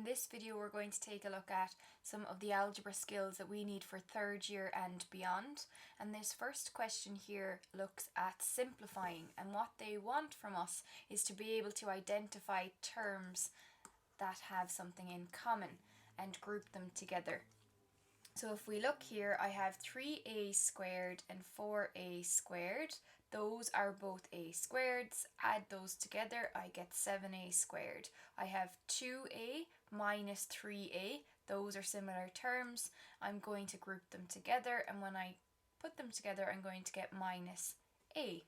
In this video we're going to take a look at some of the algebra skills that we need for third year and beyond. And this first question here looks at simplifying, and what they want from us is to be able to identify terms that have something in common and group them together. So if we look here, I have 3a squared and 4a squared. Those are both a squareds. Add those together, I get 7a squared. I have 2a minus 3a. Those are similar terms. I'm going to group them together, and when I put them together, I'm going to get minus a.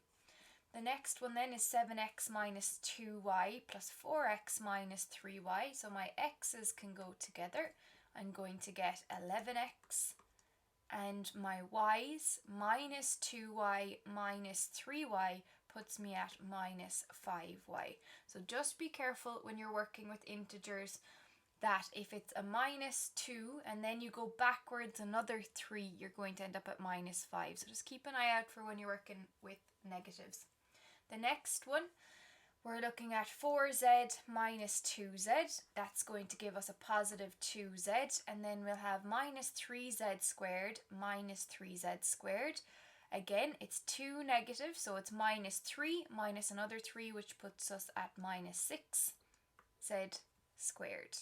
The next one then is 7x minus 2y plus 4x minus 3y. So my x's can go together. I'm going to get 11x, and my y's minus 2y minus 3y puts me at minus 5y. So just be careful when you're working with integers that if it's a minus 2 and then you go backwards another 3, you're going to end up at minus 5. So just keep an eye out for when you're working with negatives. The next one, we're looking at 4z minus 2z. That's going to give us a positive 2z, and then we'll have minus 3z squared minus 3z squared. Again, it's 2 negative, so it's minus 3 minus another 3, which puts us at minus 6z squared.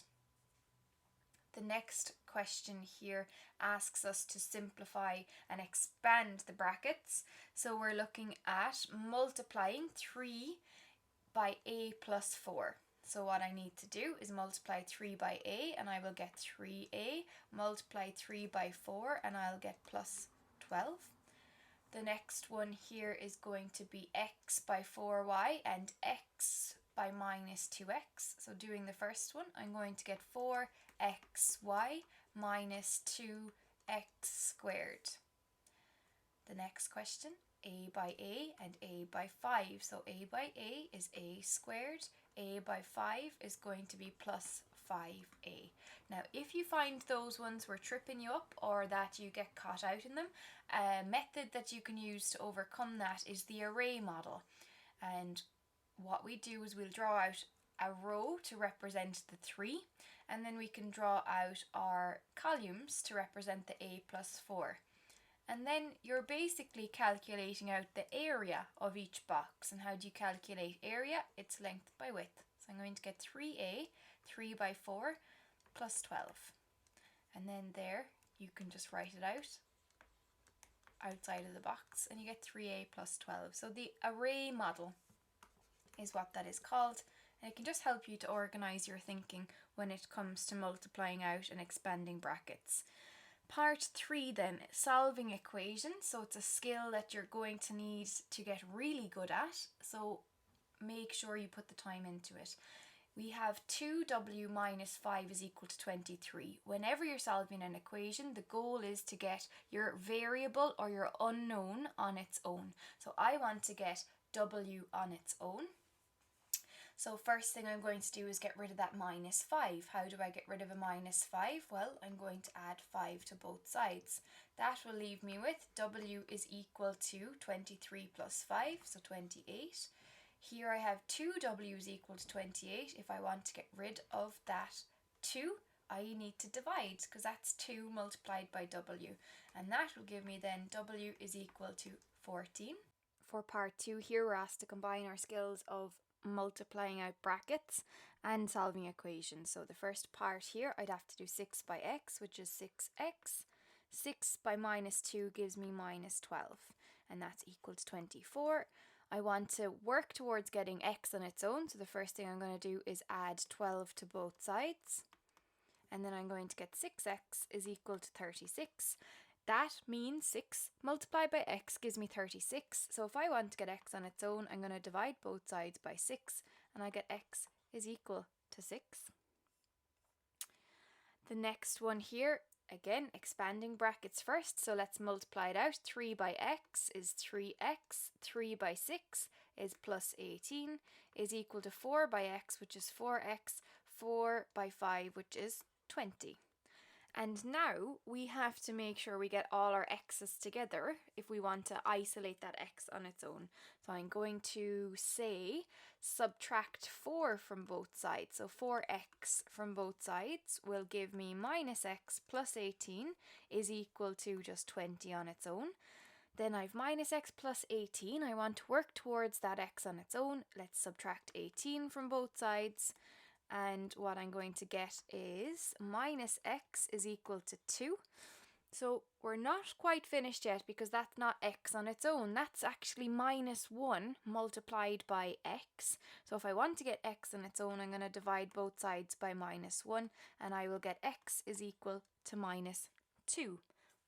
The next question here asks us to simplify and expand the brackets. So we're looking at multiplying 3 by a plus 4. So what I need to do is multiply 3 by a, and I will get 3a. Multiply 3 by 4, and I'll get plus 12. The next one here is going to be x by 4y and x by minus 2x. So doing the first one, I'm going to get 4xy minus 2x squared. The next question, a by a and a by 5. So a by a is a squared. A by 5 is going to be plus 5a. Now, if you find those ones were tripping you up or that you get caught out in them, a method that you can use to overcome that is the array model. And what we do is we'll draw out a row to represent the 3, and then we can draw out our columns to represent the a plus 4. And then you're basically calculating out the area of each box. And how do you calculate area? It's length by width. So I'm going to get 3a, 3 by 4, plus 12. And then there, you can just write it out outside of the box, and you get 3a plus 12. So the array model is what that is called. And it can just help you to organise your thinking when it comes to multiplying out and expanding brackets. Part 3 then, solving equations. So it's a skill that you're going to need to get really good at. So make sure you put the time into it. We have 2w minus 5 is equal to 23. Whenever you're solving an equation, the goal is to get your variable or your unknown on its own. So I want to get w on its own. So first thing I'm going to do is get rid of that minus 5. How do I get rid of a minus 5? Well, I'm going to add 5 to both sides. That will leave me with w is equal to 23 plus 5, so 28. Here I have 2w is equal to 28. If I want to get rid of that 2, I need to divide, because that's 2 multiplied by w. And that will give me then w is equal to 14. For part 2 here, we're asked to combine our skills of multiplying out brackets and solving equations. So the first part here, I'd have to do 6 by x, which is 6x. 6 by minus 2 gives me minus 12, and that's equal to 24. I want to work towards getting x on its own, so the first thing I'm going to do is add 12 to both sides, and then I'm going to get 6x is equal to 36. That means 6 multiplied by x gives me 36. So if I want to get x on its own, I'm going to divide both sides by 6, and I get x is equal to 6. The next one here, again, expanding brackets first. So let's multiply it out. 3 by x is 3x. 3 by 6 is plus 18, is equal to 4 by x, which is 4x. 4 by 5, which is 20. And now we have to make sure we get all our x's together if we want to isolate that x on its own. So I'm going to say subtract 4 from both sides. So 4x from both sides will give me minus x plus 18 is equal to just 20 on its own. Then I've minus x plus 18. I want to work towards that x on its own. Let's subtract 18 from both sides. And what I'm going to get is minus x is equal to 2. So we're not quite finished yet because that's not x on its own. That's actually minus 1 multiplied by x. So if I want to get x on its own, I'm going to divide both sides by minus 1 and I will get x is equal to minus 2.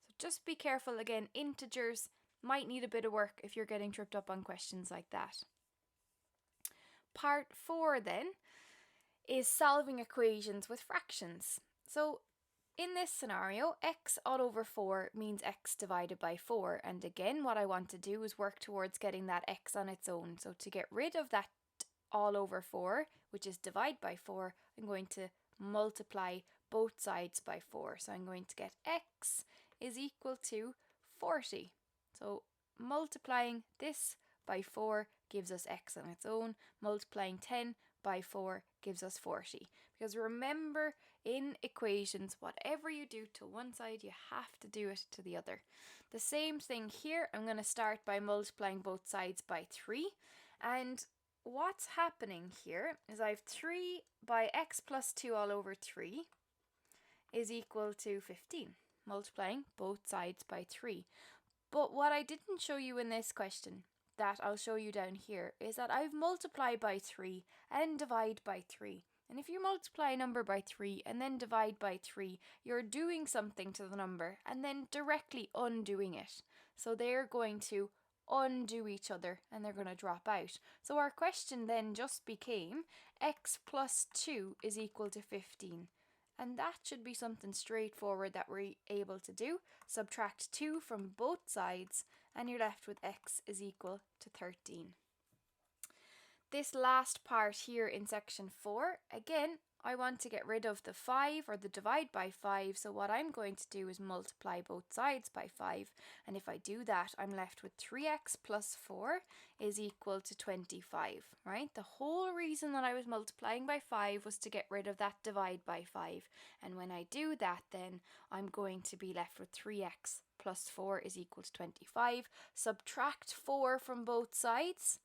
So just be careful again, integers might need a bit of work if you're getting tripped up on questions like that. Part 4 then is solving equations with fractions. So in this scenario, x all over 4 means x divided by 4. And again, what I want to do is work towards getting that x on its own. So to get rid of that all over 4, which is divide by 4, I'm going to multiply both sides by 4. So I'm going to get x is equal to 40. So multiplying this by 4 gives us x on its own. Multiplying 10 by 4 gives us 40. Because remember, in equations, whatever you do to one side, you have to do it to the other. The same thing here, I'm going to start by multiplying both sides by 3. And what's happening here is I have 3 by x plus 2 all over 3 is equal to 15. Multiplying both sides by 3. But what I didn't show you in this question, that I'll show you down here, is that I've multiplied by 3 and divide by 3. And if you multiply a number by 3 and then divide by 3, you're doing something to the number and then directly undoing it. So they're going to undo each other and they're going to drop out. So our question then just became x plus 2 is equal to 15. And that should be something straightforward that we're able to do. Subtract 2 from both sides and you're left with x is equal to 13. This last part here in section 4, again, I want to get rid of the 5 or the divide by 5. So what I'm going to do is multiply both sides by 5. And if I do that, I'm left with 3x plus 4 is equal to 25, right? The whole reason that I was multiplying by 5 was to get rid of that divide by 5. And when I do that, then I'm going to be left with 3x plus 4 is equal to 25. Subtract 4 from both sides.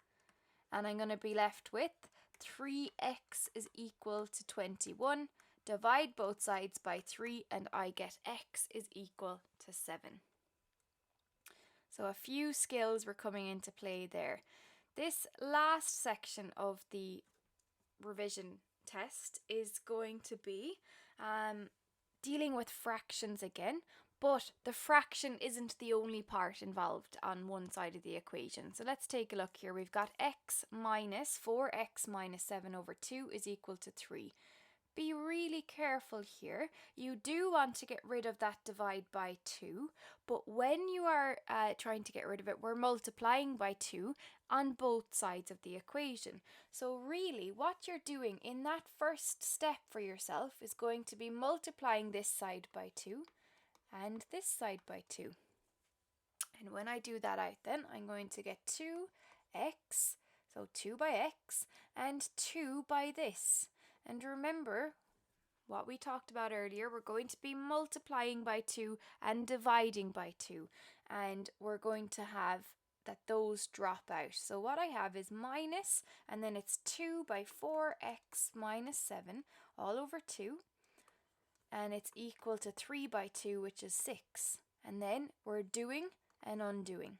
And I'm going to be left with 3x is equal to 21. Divide both sides by 3 and I get x is equal to 7. So a few skills were coming into play there. This last section of the revision test is going to be dealing with fractions again. But the fraction isn't the only part involved on one side of the equation. So let's take a look here. We've got x minus 4x minus 7 over 2 is equal to 3. Be really careful here. You do want to get rid of that divide by 2. But when you are trying to get rid of it, we're multiplying by 2 on both sides of the equation. So really what you're doing in that first step for yourself is going to be multiplying this side by 2. And this side by 2. And when I do that out then, I'm going to get 2x, so 2 by x, and 2 by this. And remember what we talked about earlier, we're going to be multiplying by 2 and dividing by 2. And we're going to have that those drop out. So what I have is minus, and then it's 2 by 4x minus 7 all over 2. And it's equal to 3 by 2, which is 6. And then we're doing and undoing.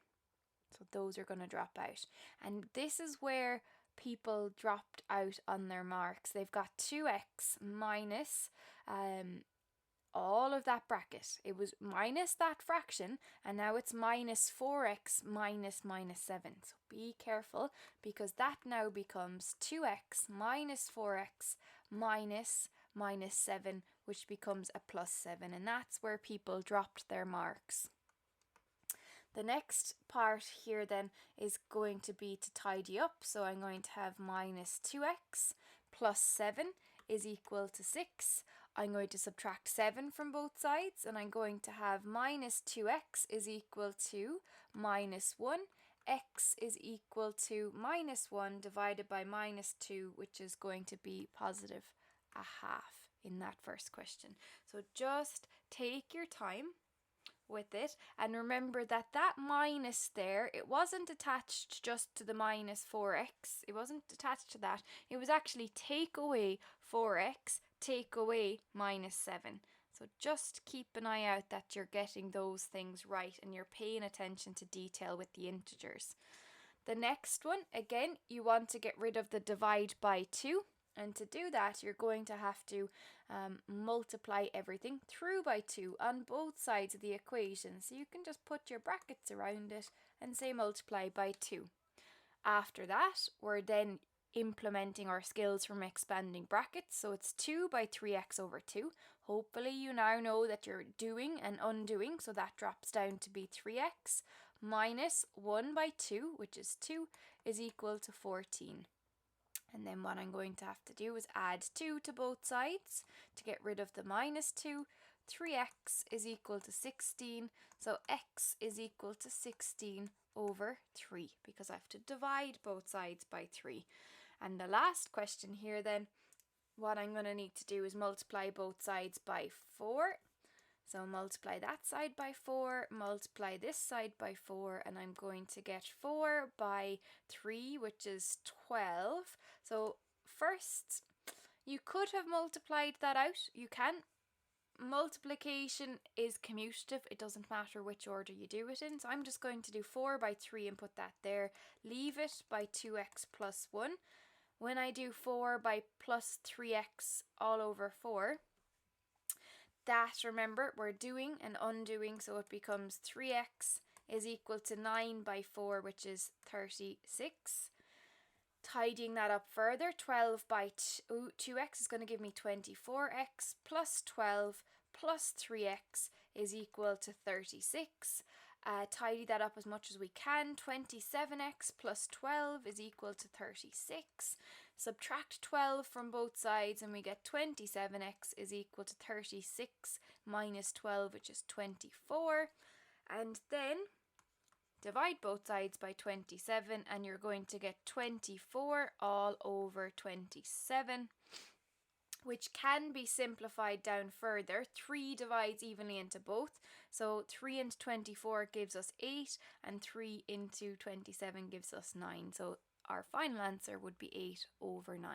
So those are going to drop out. And this is where people dropped out on their marks. They've got 2x minus all of that bracket. It was minus that fraction, and now it's minus 4x minus 7. So be careful, because that now becomes 2x minus 4x minus 7, which becomes a plus 7, and that's where people dropped their marks. The next part here then is going to be to tidy up, so I'm going to have minus 2x plus 7 is equal to 6. I'm going to subtract 7 from both sides, and I'm going to have minus 2x is equal to minus 1. X is equal to minus 1 divided by minus 2, which is going to be positive a half in that first question. So just take your time with it, and remember that that minus there, it wasn't attached just to the minus 4x. It wasn't attached to that. It was actually take away 4x, take away minus 7. So just keep an eye out that you're getting those things right and you're paying attention to detail with the integers. The next one, again, you want to get rid of the divide by 2. And to do that, you're going to have to multiply everything through by 2 on both sides of the equation. So you can just put your brackets around it and say multiply by 2. After that, we're then implementing our skills from expanding brackets. So it's 2 by 3x over 2. Hopefully you now know that you're doing and undoing. So that drops down to be 3x minus 1 by 2, which is 2, is equal to 14. And then what I'm going to have to do is add 2 to both sides to get rid of the minus 2. 3x is equal to 16. So x is equal to 16 over 3 because I have to divide both sides by 3. And the last question here then, what I'm going to need to do is multiply both sides by 4. So multiply that side by 4, multiply this side by 4, and I'm going to get 4 by 3, which is 12. So first, you could have multiplied that out. You can. Multiplication is commutative. It doesn't matter which order you do it in. So I'm just going to do 4 by 3 and put that there. Leave it by 2x plus 1. When I do 4 by plus 3x all over 4, that, remember, we're doing and undoing, so it becomes 3x is equal to 9 by 4, which is 36. Tidying that up further, 12 by 2x is going to give me 24x plus 12 plus 3x is equal to 36. Tidy that up as much as we can. 27x plus 12 is equal to 36. Subtract 12 from both sides and we get 27x is equal to 36 minus 12, which is 24. And then divide both sides by 27 and you're going to get 24 all over 27, which can be simplified down further. 3 divides evenly into both. So 3 into 24 gives us 8 and 3 into 27 gives us 9. So our final answer would be 8 over 9.